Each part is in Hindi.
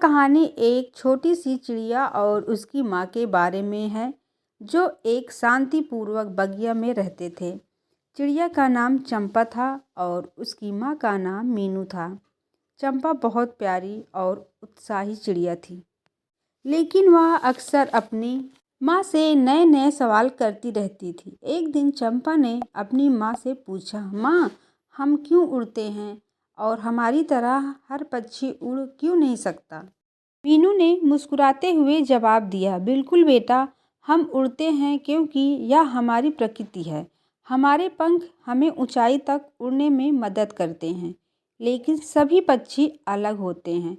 कहानी एक छोटी सी चिड़िया और उसकी माँ के बारे में है जो एक शांतिपूर्वक बगिया में रहते थे। चिड़िया का नाम चंपा था और उसकी माँ का नाम मीनू था। चंपा बहुत प्यारी और उत्साही चिड़िया थी, लेकिन वह अक्सर अपनी माँ से नए नए सवाल करती रहती थी। एक दिन चंपा ने अपनी माँ से पूछा, माँ, हम क्यों उड़ते हैं और हमारी तरह हर पक्षी उड़ क्यों नहीं सकता? मीनू ने मुस्कुराते हुए जवाब दिया, बिल्कुल बेटा, हम उड़ते हैं क्योंकि यह हमारी प्रकृति है। हमारे पंख हमें ऊंचाई तक उड़ने में मदद करते हैं, लेकिन सभी पक्षी अलग होते हैं।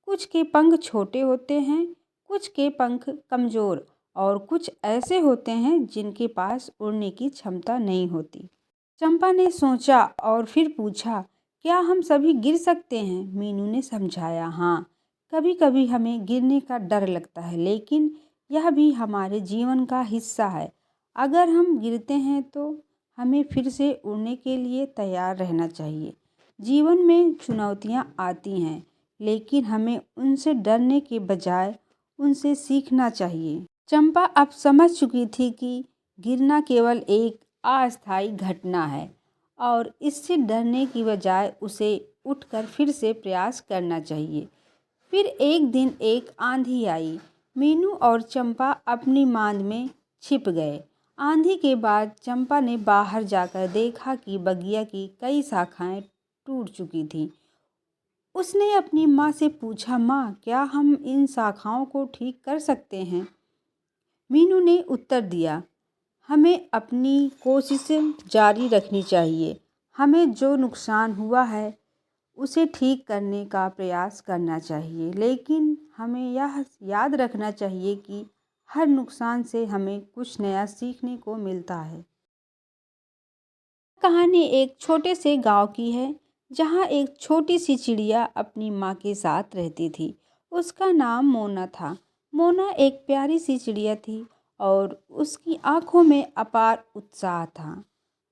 कुछ के पंख छोटे होते हैं, कुछ के पंख कमज़ोर और कुछ ऐसे होते हैं जिनके पास उड़ने की क्षमता नहीं होती। चंपा ने सोचा और फिर पूछा, क्या हम सभी गिर सकते हैं? मीनू ने समझाया, हाँ, कभी कभी हमें गिरने का डर लगता है, लेकिन यह भी हमारे जीवन का हिस्सा है। अगर हम गिरते हैं तो हमें फिर से उड़ने के लिए तैयार रहना चाहिए। जीवन में चुनौतियाँ आती हैं, लेकिन हमें उनसे डरने के बजाय उनसे सीखना चाहिए। चंपा अब समझ चुकी थी कि गिरना केवल एक अस्थायी घटना है और इससे डरने की बजाय उसे उठकर फिर से प्रयास करना चाहिए। फिर एक दिन एक आंधी आई। मीनू और चंपा अपनी मांद में छिप गए। आंधी के बाद चंपा ने बाहर जाकर देखा कि बगिया की कई शाखाएं टूट चुकी थीं। उसने अपनी माँ से पूछा, माँ, क्या हम इन शाखाओं को ठीक कर सकते हैं? मीनू ने उत्तर दिया, हमें अपनी कोशिशें जारी रखनी चाहिए। हमें जो नुकसान हुआ है उसे ठीक करने का प्रयास करना चाहिए, लेकिन हमें यह याद रखना चाहिए कि हर नुकसान से हमें कुछ नया सीखने को मिलता है। कहानी एक छोटे से गांव की है, जहां एक छोटी सी चिड़िया अपनी माँ के साथ रहती थी। उसका नाम मोना था। मोना एक प्यारी सी चिड़िया थी और उसकी आंखों में अपार उत्साह था।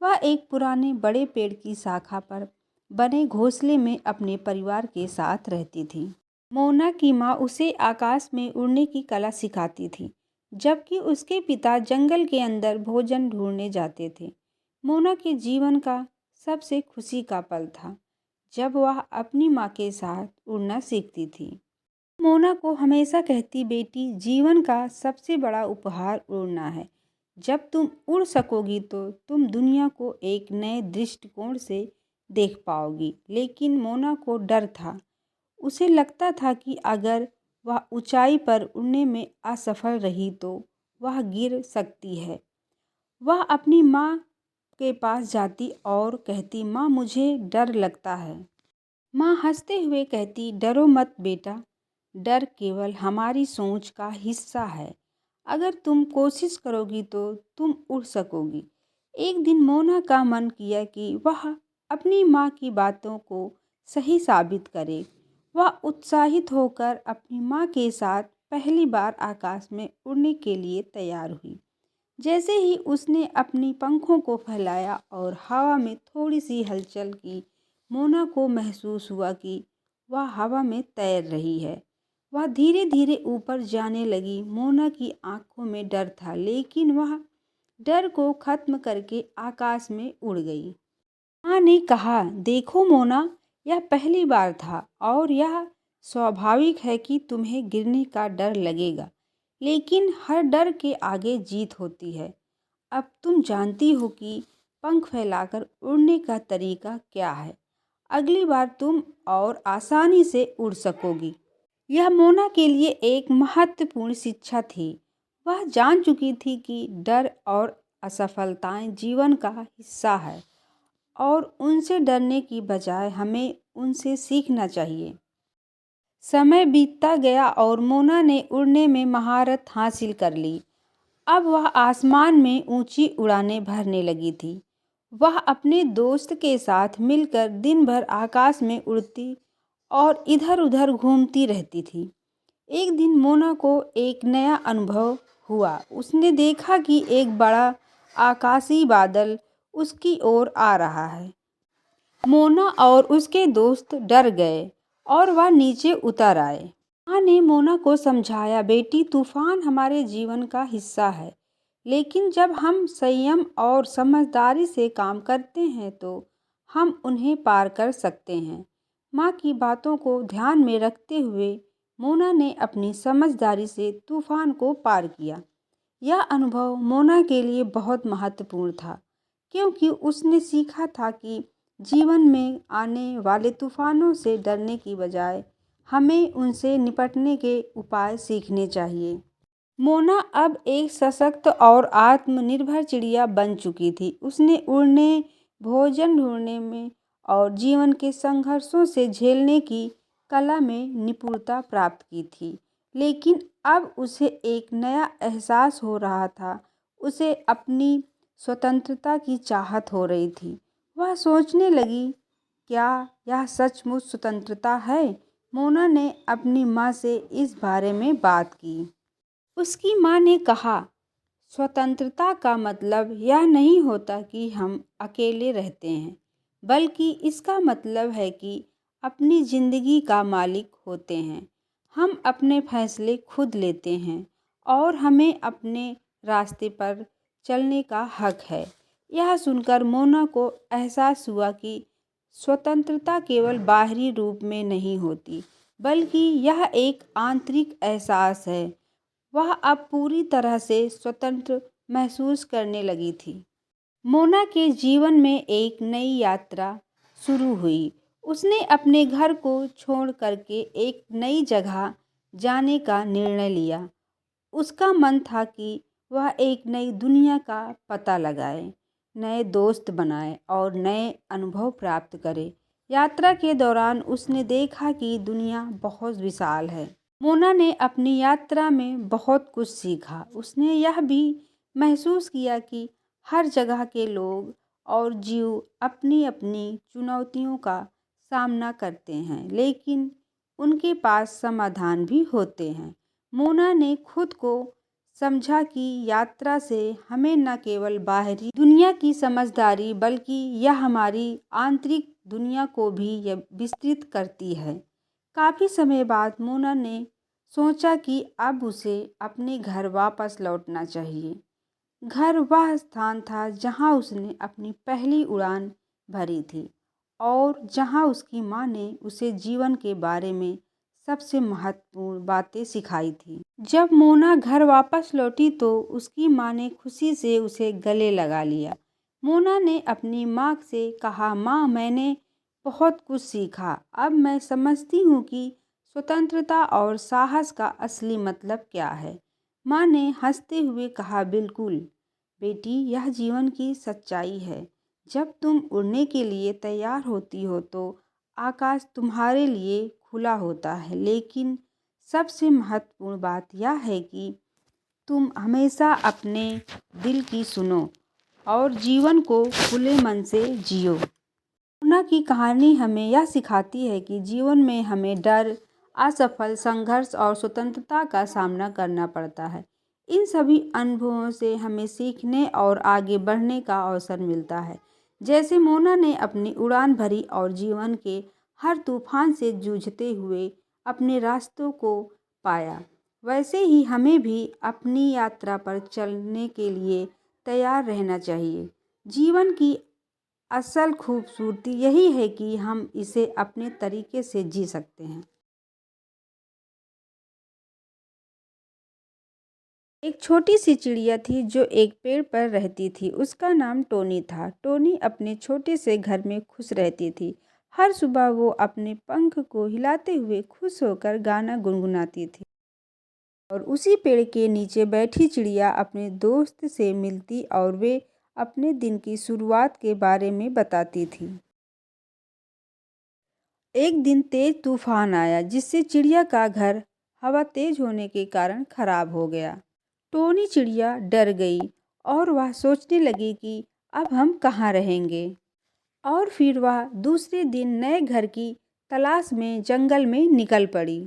वह एक पुराने बड़े पेड़ की शाखा पर बने घोंसले में अपने परिवार के साथ रहती थी। मोना की माँ उसे आकाश में उड़ने की कला सिखाती थी, जबकि उसके पिता जंगल के अंदर भोजन ढूंढने जाते थे। मोना के जीवन का सबसे खुशी का पल था जब वह अपनी माँ के साथ उड़ना सीखती थी। मोना को हमेशा कहती, बेटी, जीवन का सबसे बड़ा उपहार उड़ना है। जब तुम उड़ सकोगी तो तुम दुनिया को एक नए दृष्टिकोण से देख पाओगी। लेकिन मोना को डर था। उसे लगता था कि अगर वह ऊंचाई पर उड़ने में असफल रही तो वह गिर सकती है। वह अपनी माँ के पास जाती और कहती, माँ, मुझे डर लगता है। माँ हंसते हुए कहती, डरो मत बेटा, डर केवल हमारी सोच का हिस्सा है। अगर तुम कोशिश करोगी तो तुम उड़ सकोगी। एक दिन मोना का मन किया कि वह अपनी माँ की बातों को सही साबित करे। वह उत्साहित होकर अपनी माँ के साथ पहली बार आकाश में उड़ने के लिए तैयार हुई। जैसे ही उसने अपनी पंखों को फैलाया और हवा में थोड़ी सी हलचल की, मोना को महसूस हुआ कि वह हवा में तैर रही है। वह धीरे धीरे ऊपर जाने लगी। मोना की आंखों में डर था, लेकिन वह डर को खत्म करके आकाश में उड़ गई। माँ ने कहा, देखो मोना, यह पहली बार था और यह स्वाभाविक है कि तुम्हें गिरने का डर लगेगा, लेकिन हर डर के आगे जीत होती है। अब तुम जानती हो कि पंख फैलाकर उड़ने का तरीका क्या है। अगली बार तुम और आसानी से उड़ सकोगी। यह मोना के लिए एक महत्वपूर्ण शिक्षा थी। वह जान चुकी थी कि डर और असफलताएं जीवन का हिस्सा है और उनसे डरने की बजाय हमें उनसे सीखना चाहिए। समय बीतता गया और मोना ने उड़ने में महारत हासिल कर ली। अब वह आसमान में ऊंची उड़ानें भरने लगी थी। वह अपने दोस्त के साथ मिलकर दिन भर आकाश में उड़ती और इधर उधर घूमती रहती थी। एक दिन मोना को एक नया अनुभव हुआ। उसने देखा कि एक बड़ा आकाशीय बादल उसकी ओर आ रहा है। मोना और उसके दोस्त डर गए और वह नीचे उतर आए। माँ ने मोना को समझाया, बेटी तूफान हमारे जीवन का हिस्सा है, लेकिन जब हम संयम और समझदारी से काम करते हैं तो हम उन्हें पार कर सकते हैं। माँ की बातों को ध्यान में रखते हुए मोना ने अपनी समझदारी से तूफान को पार किया। यह अनुभव मोना के लिए बहुत महत्वपूर्ण था, क्योंकि उसने सीखा था कि जीवन में आने वाले तूफानों से डरने की बजाय हमें उनसे निपटने के उपाय सीखने चाहिए। मोना अब एक सशक्त और आत्मनिर्भर चिड़िया बन चुकी थी। उसने उड़ने, भोजन ढूंढने में और जीवन के संघर्षों से झेलने की कला में निपुणता प्राप्त की थी। लेकिन अब उसे एक नया एहसास हो रहा था। उसे अपनी स्वतंत्रता की चाहत हो रही थी। वह सोचने लगी, क्या यह सचमुच स्वतंत्रता है? मोना ने अपनी माँ से इस बारे में बात की। उसकी माँ ने कहा, स्वतंत्रता का मतलब यह नहीं होता कि हम अकेले रहते हैं, बल्कि इसका मतलब है कि अपनी ज़िंदगी का मालिक होते हैं। हम अपने फैसले खुद लेते हैं और हमें अपने रास्ते पर चलने का हक है। यह सुनकर मोना को एहसास हुआ कि स्वतंत्रता केवल बाहरी रूप में नहीं होती, बल्कि यह एक आंतरिक एहसास है। वह अब पूरी तरह से स्वतंत्र महसूस करने लगी थी। मोना के जीवन में एक नई यात्रा शुरू हुई। उसने अपने घर को छोड़ करके एक नई जगह जाने का निर्णय लिया। उसका मन था कि वह एक नई दुनिया का पता लगाए, नए दोस्त बनाए और नए अनुभव प्राप्त करे। यात्रा के दौरान उसने देखा कि दुनिया बहुत विशाल है। मोना ने अपनी यात्रा में बहुत कुछ सीखा। उसने यह भी महसूस किया कि हर जगह के लोग और जीव अपनी अपनी चुनौतियों का सामना करते हैं, लेकिन उनके पास समाधान भी होते हैं। मोना ने खुद को समझा कि यात्रा से हमें न केवल बाहरी दुनिया की समझदारी, बल्कि यह हमारी आंतरिक दुनिया को भी यह विस्तृत करती है। काफ़ी समय बाद मोना ने सोचा कि अब उसे अपने घर वापस लौटना चाहिए। घर वह स्थान था जहां उसने अपनी पहली उड़ान भरी थी और जहां उसकी माँ ने उसे जीवन के बारे में सबसे महत्वपूर्ण बातें सिखाई थी। जब मोना घर वापस लौटी तो उसकी माँ ने खुशी से उसे गले लगा लिया। मोना ने अपनी माँ से कहा, माँ, मैंने बहुत कुछ सीखा। अब मैं समझती हूँ कि स्वतंत्रता और साहस का असली मतलब क्या है। माँ ने हंसते हुए कहा, बिल्कुल बेटी, यह जीवन की सच्चाई है। जब तुम उड़ने के लिए तैयार होती हो तो आकाश तुम्हारे लिए खुला होता है, लेकिन सबसे महत्वपूर्ण बात यह है कि तुम हमेशा अपने दिल की सुनो और जीवन को खुले मन से जियो। मोना की कहानी हमें यह सिखाती है कि जीवन में हमें डर, असफल, संघर्ष और स्वतंत्रता का सामना करना पड़ता है। इन सभी अनुभवों से हमें सीखने और आगे बढ़ने का अवसर मिलता है। जैसे मोना ने अपनी उड़ान भरी और जीवन के हर तूफान से जूझते हुए अपने रास्तों को पाया, वैसे ही हमें भी अपनी यात्रा पर चलने के लिए तैयार रहना चाहिए। जीवन की असल खूबसूरती यही है कि हम इसे अपने तरीके से जी सकते हैं। एक छोटी सी चिड़िया थी जो एक पेड़ पर रहती थी। उसका नाम टोनी था। टोनी अपने छोटे से घर में खुश रहती थी। हर सुबह वो अपने पंख को हिलाते हुए खुश होकर गाना गुनगुनाती थी और उसी पेड़ के नीचे बैठी चिड़िया अपने दोस्त से मिलती और वे अपने दिन की शुरुआत के बारे में बताती थी। एक दिन तेज तूफान आया, जिससे चिड़िया का घर हवा तेज होने के कारण खराब हो गया। टोनी चिड़िया डर गई और वह सोचने लगी कि अब हम कहाँ रहेंगे। और फिर वह दूसरे दिन नए घर की तलाश में जंगल में निकल पड़ी।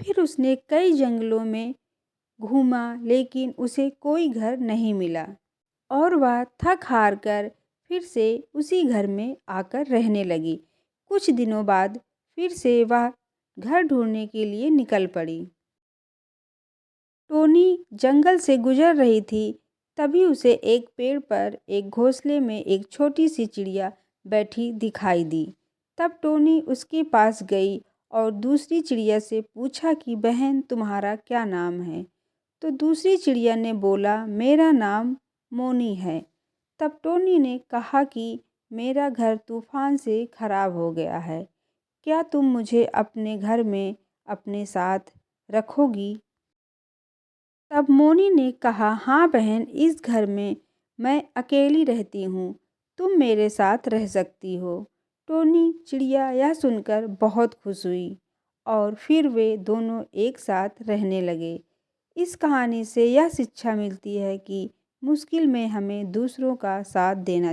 फिर उसने कई जंगलों में घूमा, लेकिन उसे कोई घर नहीं मिला और वह थक हार कर फिर से उसी घर में आकर रहने लगी। कुछ दिनों बाद फिर से वह घर ढूंढने के लिए निकल पड़ी। टोनी जंगल से गुजर रही थी, तभी उसे एक पेड़ पर एक घोंसले में एक छोटी सी चिड़िया बैठी दिखाई दी। तब टोनी उसके पास गई और दूसरी चिड़िया से पूछा कि बहन, तुम्हारा क्या नाम है? तो दूसरी चिड़िया ने बोला, मेरा नाम मोनी है। तब टोनी ने कहा कि मेरा घर तूफान से खराब हो गया है, क्या तुम मुझे अपने घर में अपने साथ रखोगी? तब मोनी ने कहा, हाँ बहन, इस घर में मैं अकेली रहती हूँ, तुम मेरे साथ रह सकती हो। टोनी चिड़िया यह सुनकर बहुत खुश हुई और फिर वे दोनों एक साथ रहने लगे। इस कहानी से यह शिक्षा मिलती है कि मुश्किल में हमें दूसरों का साथ देना चाहिए।